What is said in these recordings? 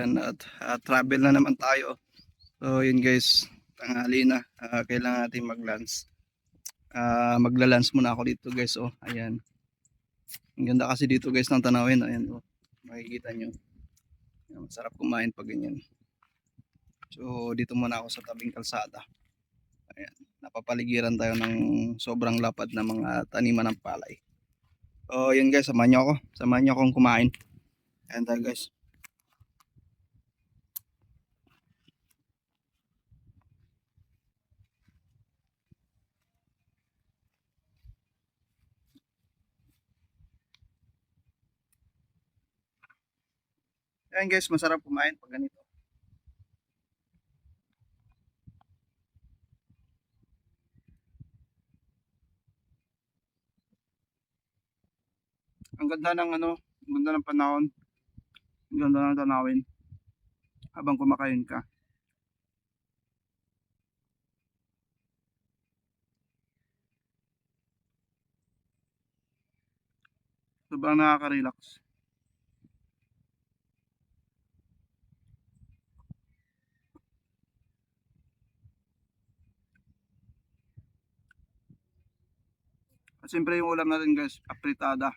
Ayan, at travel na naman tayo. So yun guys, tanghali na. Kailangan natin mag-lunch. Magla-lunch muna ako dito guys. Oh, ayan. Ang ganda kasi dito guys ng tanawin. Ayan, oh. Makikita nyo. Ayan, masarap kumain pag ganyan. So dito muna ako sa tabing kalsada. Ayan. Napapaligiran tayo ng sobrang lapad na mga taniman ng palay. So yun guys, samahan nyo ako. Samahan nyo akong kumain. Ayan tayo guys. Ayan guys, masarap kumain pag ganito. Ang ganda ng ang ganda ng panahon, ang ganda ng tanawin habang kumakain ka. Sobrang nakaka-relax. At siyempre yung ulam natin guys, apritada.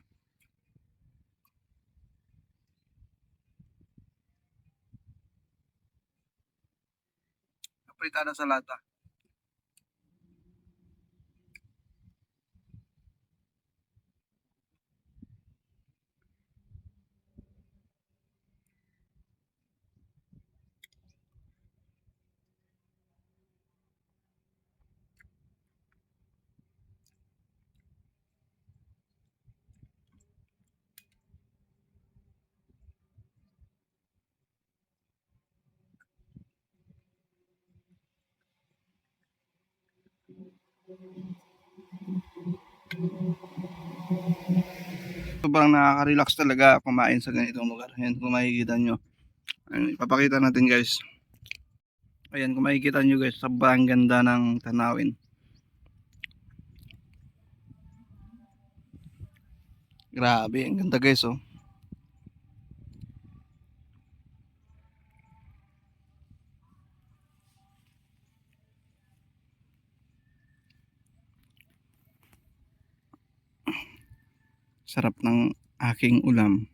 Apritada sa lata. Sobrang nakaka-relax talaga kumain sa ganitong lugar. Ayan kung makikita nyo. Ayan, ipapakita natin guys. Ayan kung makikita nyo guys, sobrang ganda ng tanawin. Grabe, ang ganda guys oh. Sarap ng aking ulam.